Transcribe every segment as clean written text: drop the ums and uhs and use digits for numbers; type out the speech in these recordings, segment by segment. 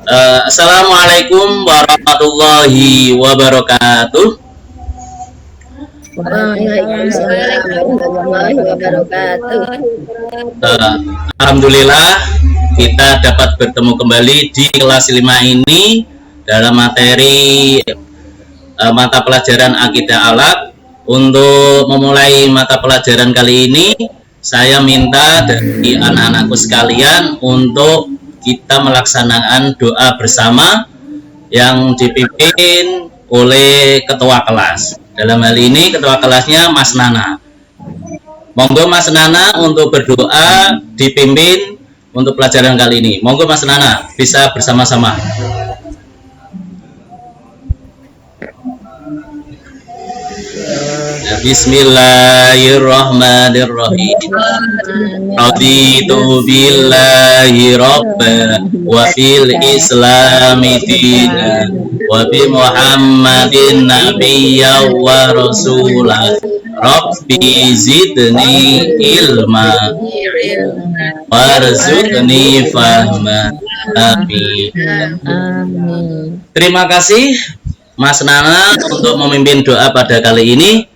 Assalamualaikum warahmatullahi wabarakatuh. Waalaikumsalam warahmatullahi wabarakatuh. Alhamdulillah kita dapat bertemu kembali di kelas 5 ini dalam materi mata pelajaran Akidah Akhlak. Untuk memulai mata pelajaran kali ini, saya minta dari anak-anakku sekalian untuk kita melaksanakan doa bersama yang dipimpin oleh ketua kelas. Dalam hal ini ketua kelasnya Mas Nana. Monggo Mas Nana untuk berdoa dipimpin untuk pelajaran kali ini. Monggo Mas Nana bisa bersama-sama. Bismillahirrahmanirrahim. Raditu billahi rabba wa fil islami dina wa bi Muhammadin nabiyya wa rasulah. Rabbi zidni ilma warzuqni fahma. Amin. Terima kasih Mas Nana untuk memimpin doa pada kali ini.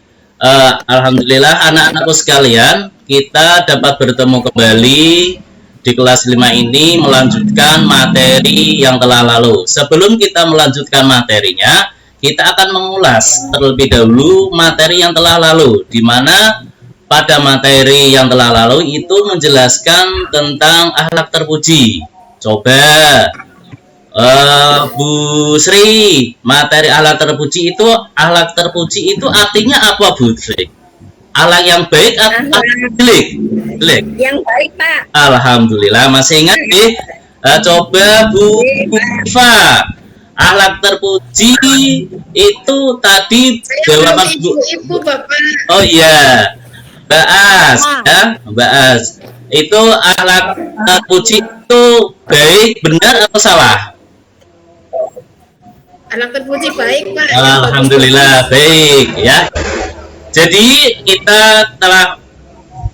Alhamdulillah anak-anakku sekalian, kita dapat bertemu kembali di kelas 5 ini melanjutkan materi yang telah lalu. Sebelum kita melanjutkan materinya, kita akan mengulas terlebih dahulu materi yang telah lalu, di mana pada materi yang telah lalu itu menjelaskan tentang akhlak terpuji. Coba Bu Sri, materi akhlak terpuji itu artinya apa Bu Sri? Akhlak yang baik atau jelek? Yang baik, Pak. Alhamdulillah masih ingat nih. Coba Bu Iva, akhlak terpuji itu tadi jawaban Bu. Ibu, Bapak. Oh iya, Mbak As, ya, Mbak As. Itu akhlak terpuji itu baik, benar atau salah? Anak terpuji baik, Pak. Alhamdulillah baik ya. Jadi kita telah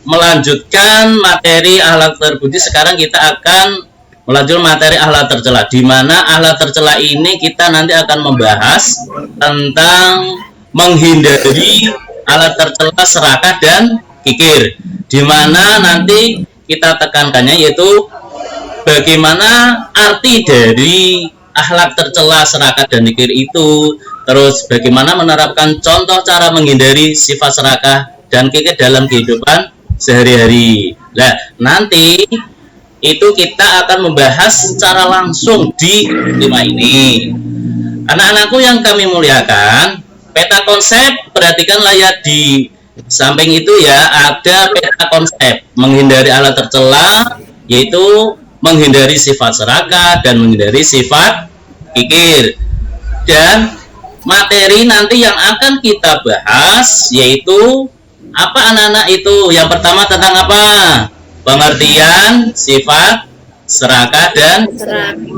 melanjutkan materi akhlak terpuji. Sekarang kita akan melanjutkan materi akhlak tercela, di mana akhlak tercela ini kita nanti akan membahas tentang menghindari akhlak tercela serakah dan kikir, di mana nanti kita tekankannya yaitu bagaimana arti dari akhlak tercela, serakah, dan kikir itu, terus bagaimana menerapkan contoh cara menghindari sifat serakah dan kikir dalam kehidupan sehari-hari. Nah, nanti itu kita akan membahas secara langsung di tema ini. Anak-anakku yang kami muliakan, peta konsep, perhatikanlah ya di samping itu ya, ada peta konsep menghindari akhlak tercela, yaitu menghindari sifat serakah dan menghindari sifat kikir. Dan materi nanti yang akan kita bahas yaitu apa anak-anak itu? Yang pertama tentang apa? Pengertian sifat serakah dan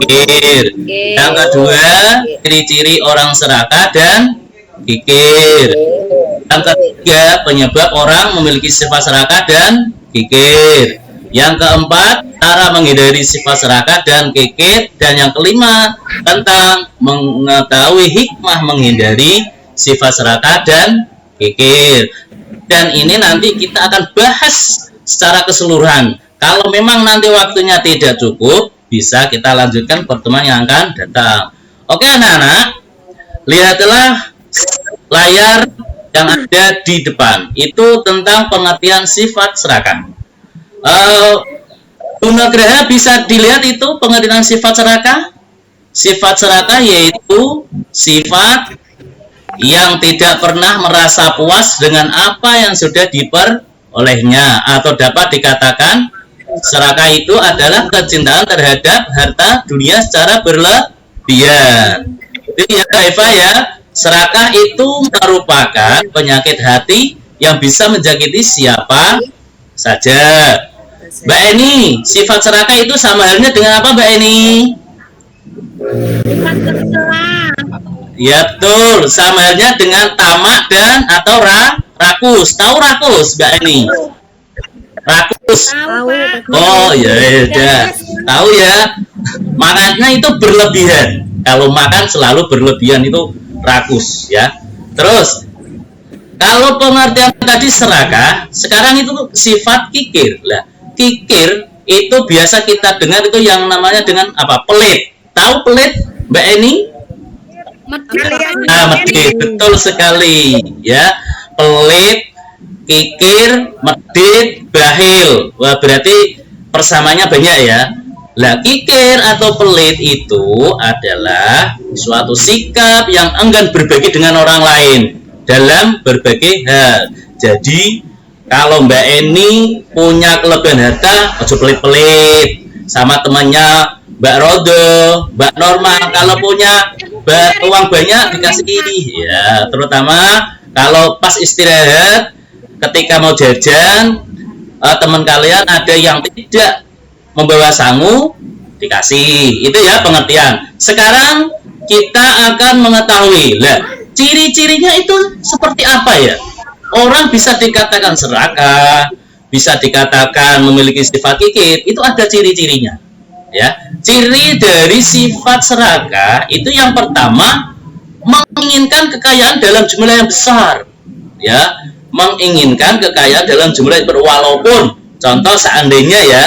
kikir. Yang kedua, ciri-ciri orang serakah dan kikir. Yang ketiga, penyebab orang memiliki sifat serakah dan kikir. Yang keempat, cara menghindari sifat serakah dan kikir. Dan yang kelima, tentang mengetahui hikmah menghindari sifat serakah dan kikir. Dan ini nanti kita akan bahas secara keseluruhan. Kalau memang nanti waktunya tidak cukup, bisa kita lanjutkan pertemuan yang akan datang. Oke anak-anak, lihatlah layar yang ada di depan. Itu tentang pengertian sifat serakah. Bu Nugraha bisa dilihat itu pengertian sifat serakah. Sifat serakah yaitu sifat yang tidak pernah merasa puas dengan apa yang sudah diperolehnya, atau dapat dikatakan serakah itu adalah kecintaan terhadap harta dunia secara berlebihan. Jadi ya Eva ya, serakah itu merupakan penyakit hati yang bisa menjangkiti siapa saja. Mbak Eni, sifat serakah itu sama halnya dengan apa Mbak Eni? Sifat tercela. Ya betul, sama halnya dengan tamak dan atau rakus. Tahu rakus Mbak Eni? Rakus Tahu, Pak. Oh ya udah tahu ya, makannya itu berlebihan. Kalau makan selalu berlebihan itu rakus ya. Terus kalau pengertian tadi serakah, sekarang itu sifat kikir. Lah, kikir itu biasa kita dengar itu yang namanya dengan apa? Pelit. Tahu pelit, Mbak Eni? Nah, medit, betul sekali ya. Pelit, kikir, medit, bahil. Wah, berarti persamanya banyak ya. Lah, kikir atau pelit itu adalah suatu sikap yang enggan berbagi dengan orang lain dalam berbagai hal. Jadi, kalau Mbak Eni punya kelebihan harta, ojo pelit-pelit sama temannya Mbak Rodo, Mbak Norma. Kalau punya uang banyak dikasih ya, terutama kalau pas istirahat ketika mau jajan, teman kalian ada yang tidak membawa sangu, dikasih. Itu ya pengertian. Sekarang kita akan mengetahui lah ciri-cirinya itu seperti apa ya. Orang bisa dikatakan serakah, bisa dikatakan memiliki sifat kikir, itu ada ciri-cirinya ya. Ciri dari sifat serakah itu yang pertama, menginginkan kekayaan dalam jumlah yang besar ya, menginginkan kekayaan dalam jumlah yang besar. Walaupun contoh seandainya ya,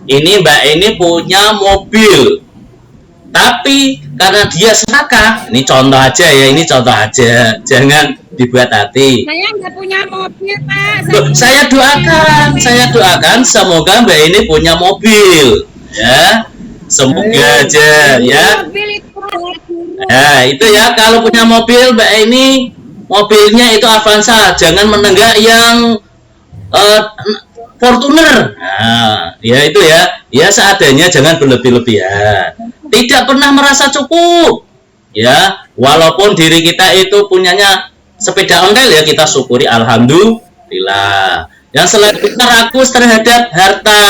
ini Mbak ini punya mobil, tapi karena dia serakah, ini contoh aja ya, ini contoh aja, jangan dibuat hati. Saya nggak punya mobil, Pak. Saya doakan semoga Mbak ini punya mobil ya, semoga aja ya. Mobil itu Nah itu ya, kalau punya mobil Mbak ini mobilnya itu Avanza, jangan menenggak yang Fortuner. Nah, ya itu ya seadanya, jangan berlebih-lebihan. Tidak pernah merasa cukup. Ya, walaupun diri kita itu punyanya sepeda ontel ya, kita syukuri alhamdulillah. Yang selanjutnya rakus terhadap harta.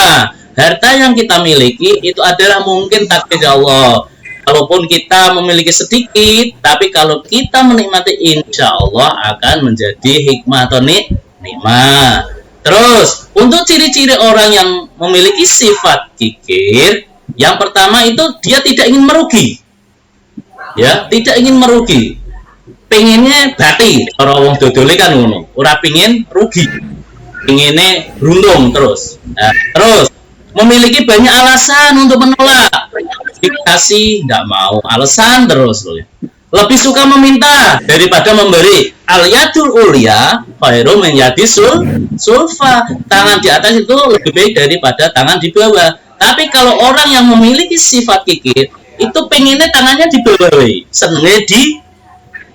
Harta yang kita miliki itu adalah mungkin takdir Allah. Walaupun kita memiliki sedikit, tapi kalau kita menikmati, insya Allah akan menjadi hikmah atau nikmat. Terus, untuk ciri-ciri orang yang memiliki sifat kikir, yang pertama itu dia tidak ingin merugi. Ya, tidak ingin merugi. Pengennya bati, orang wong dodole kan ngono. Ora pengin rugi. Pengennya beruntung terus. Nah, terus memiliki banyak alasan untuk menolak. Dikasih enggak mau, alasan terus loh. Lebih suka meminta daripada memberi. Al-yadul ulya khairum min yadis sulfa. Tangan di atas itu lebih baik daripada tangan di bawah. Tapi kalau orang yang memiliki sifat kikir, itu pengennya tangannya di bawah, senengnya di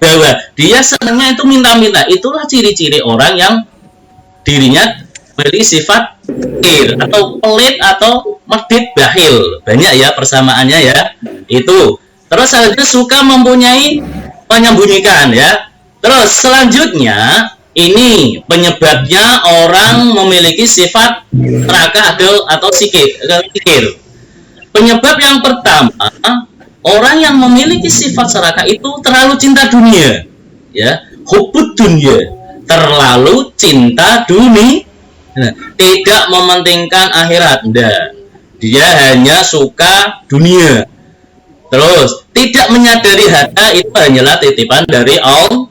bawah. Dia senengnya itu minta-minta. Itulah ciri-ciri orang yang dirinya memiliki sifat kikir atau pelit atau medit, bahil. Banyak ya persamaannya ya. Itu. Terus selanjutnya suka mempunyai menyembunyikan ya. Terus selanjutnya ini penyebabnya orang memiliki sifat serakah atau kikir. Penyebab yang pertama, orang yang memiliki sifat serakah itu terlalu cinta dunia, ya, hubud dunia, terlalu cinta dunia, tidak mementingkan akhirat. Dia hanya suka dunia. Terus tidak menyadari harta itu hanyalah titipan dari Allah.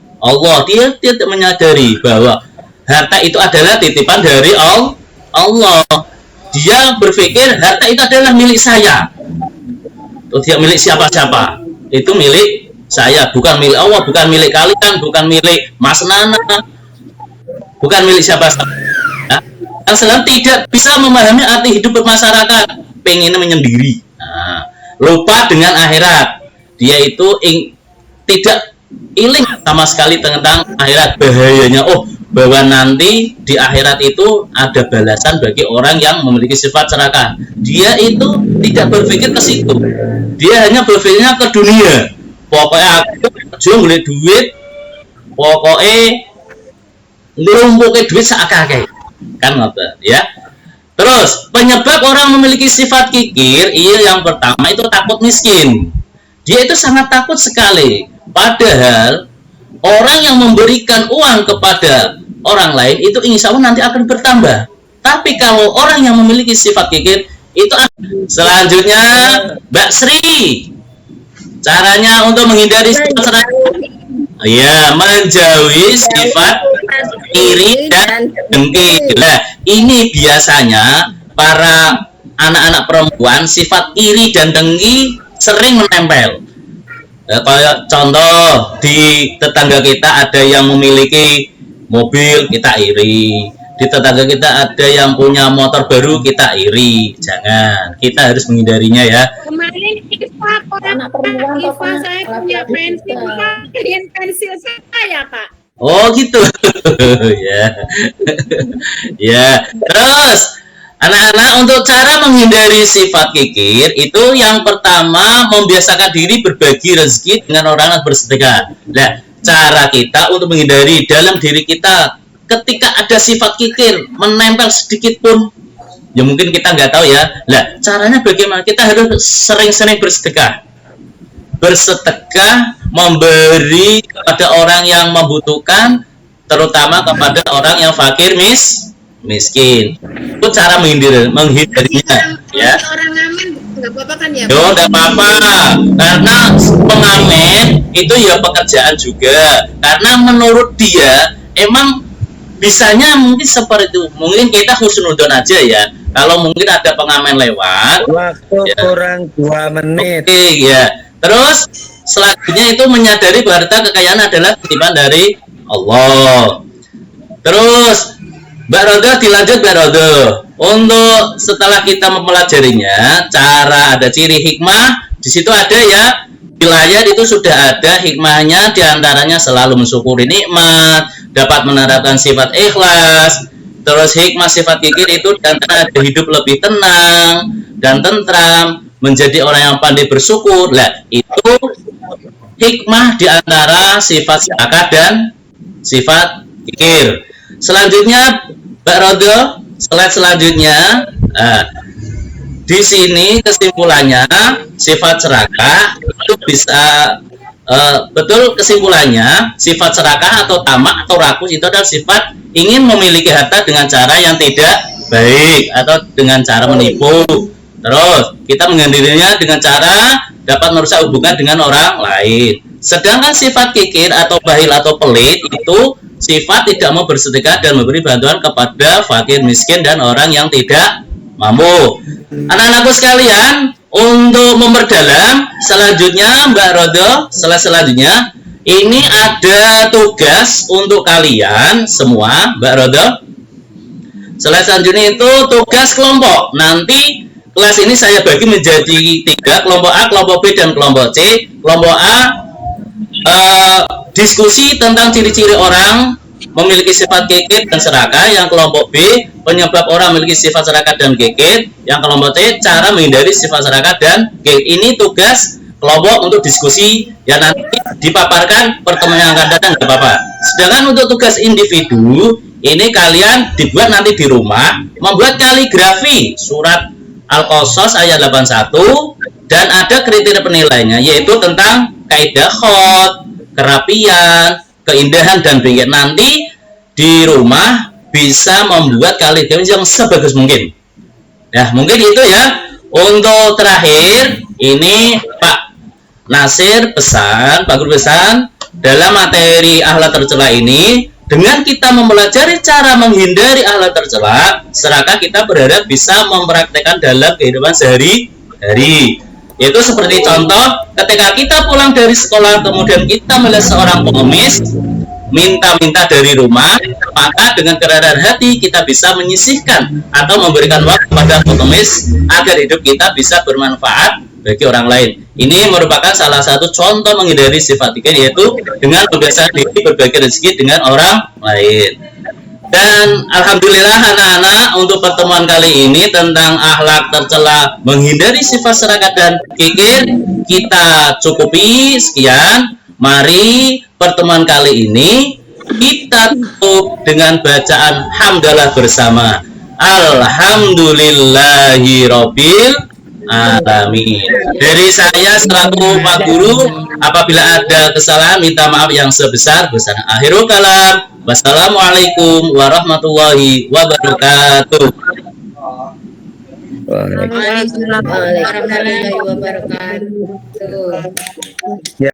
Dia tidak menyadari bahwa harta itu adalah titipan dari Allah. Dia berpikir harta itu adalah milik saya. Itu tidak milik siapa-siapa. Itu milik saya, bukan milik Allah, bukan milik kalian, bukan milik Mas Nana, bukan milik siapa-siapa. Ya? Yang selalu tidak bisa memahami arti hidup bermasyarakat, pengen menyendiri. Nah, lupa dengan akhirat. Dia itu tidak iling sama sekali tentang akhirat, bahayanya. Oh, bahwa nanti di akhirat itu ada balasan bagi orang yang memiliki sifat serakah. Dia itu tidak berpikir ke situ. Dia hanya berpikirnya ke dunia. Pokoknya aku kerja beli duit, pokoknya ngelumpukin duit seakeh-akeh. Kan ngoten ya. Terus penyebab orang memiliki sifat kikir, yang pertama itu takut miskin. Dia itu sangat takut sekali. Padahal orang yang memberikan uang kepada orang lain itu insya Allah nanti akan bertambah. Tapi kalau orang yang memiliki sifat kikir itu selanjutnya Mbak Sri, caranya untuk menghindari sifat serangan, ya menjauhi sifat iri dan dengki. Nah, ini biasanya para anak-anak perempuan sifat iri dan dengki sering menempel. Kayak contoh di tetangga kita ada yang memiliki mobil, kita iri. Di tetangga kita ada yang punya motor baru, kita iri. Jangan, kita harus menghindarinya ya. Kemarin anak perempuan saya punya pensil, kalian pensil saya Pak. Oh gitu. Ya. Ya. Terus anak-anak, untuk cara menghindari sifat kikir itu yang pertama membiasakan diri berbagi rezeki dengan orang yang bersedekah. Nah, cara kita untuk menghindari dalam diri kita ketika ada sifat kikir menempel sedikit pun, ya mungkin kita nggak tahu ya. Nah, caranya bagaimana? Kita harus sering-sering bersedekah. Bersedekah, memberi kepada orang yang membutuhkan, terutama kepada orang yang fakir miskin. Itu cara menghindarinya ya. Orang ngamen nggak apa-apa kan ya? Yo, nggak apa-apa, karena pengamen itu ya pekerjaan juga. Karena menurut dia emang bisanya mungkin seperti itu. Mungkin kita husnudon aja ya. Kalau mungkin ada pengamen lewat, waktu ya, kurang 2 menit. Oke, ya. Terus selanjutnya itu menyadari bahwa harta kekayaan adalah titipan dari Allah. Terus Mbak Rodo, dilanjut Mbak Rodo. Untuk setelah kita mempelajarinya, cara ada ciri hikmah, di situ ada ya, di layar itu sudah ada hikmahnya, diantaranya selalu mensyukuri nikmat, dapat menerapkan sifat ikhlas. Terus hikmah sifat kikir itu diantara ada hidup lebih tenang dan tentram, menjadi orang yang pandai bersyukur. Lah, itu hikmah diantara sifat serakah dan sifat kikir. Selanjutnya Mbak Rodo, slide selanjutnya. Di sini kesimpulannya sifat serakah itu bisa betul, kesimpulannya sifat serakah atau tamak atau rakus itu adalah sifat ingin memiliki harta dengan cara yang tidak baik atau dengan cara menipu. Terus kita menghindarinya dengan cara dapat merusak hubungan dengan orang lain. Sedangkan sifat kikir atau bahil atau pelit itu sifat tidak mau bersedekah dan memberi bantuan kepada fakir miskin dan orang yang tidak mampu. Anak-anakku sekalian, untuk memperdalam selanjutnya Mbak Rodo, selanjutnya ini ada tugas untuk kalian semua Mbak Rodo. Selanjutnya itu tugas kelompok. Nanti kelas ini saya bagi menjadi 3, kelompok A, kelompok B, dan kelompok C. Kelompok A diskusi tentang ciri-ciri orang memiliki sifat kikir dan serakah. Yang kelompok B, penyebab orang memiliki sifat serakah dan kikir. Yang kelompok C, cara menghindari sifat serakah dan kikir. Ini tugas kelompok untuk diskusi yang nanti dipaparkan pertemuan yang akan datang, nggak apa-apa. Sedangkan untuk tugas individu, ini kalian dibuat nanti di rumah, membuat kaligrafi surat Al-Qasas ayat 81, dan ada kriteria penilaiannya, yaitu tentang kaidah khot, kerapian, keindahan, dan bingkai. Nanti di rumah bisa membuat kaligrafi yang sebagus mungkin. Ya, mungkin itu ya. Untuk terakhir, ini Pak Nasir pesan, Pak Guru pesan, dalam materi akhlak tercela ini, dengan kita mempelajari cara menghindari akhlak tercela, serakah kita berharap bisa mempraktekkan dalam kehidupan sehari-hari. Yaitu seperti contoh, ketika kita pulang dari sekolah, kemudian kita melihat seorang pengemis, minta-minta dari rumah, maka dengan kerendahan hati kita bisa menyisihkan atau memberikan waktu kepada pengemis agar hidup kita bisa bermanfaat bagi orang lain. Ini merupakan salah satu contoh menghindari sifat kikir, yaitu dengan membiasakan diri berbagi rezeki dengan orang lain. Dan alhamdulillah anak-anak, untuk pertemuan kali ini tentang akhlak tercela menghindari sifat serakah dan kikir kita cukupi sekian. Mari pertemuan kali ini kita tutup dengan bacaan hamdalah bersama. Alhamdulillahirabbil alamin. Dari saya selaku Pak Guru, apabila ada kesalahan minta maaf yang sebesar-besarnya. Akhirul kalam. Wassalamualaikum warahmatullahi wabarakatuh. Waalaikumsalam. Waalaikumsalam warahmatullahi wabarakatuh.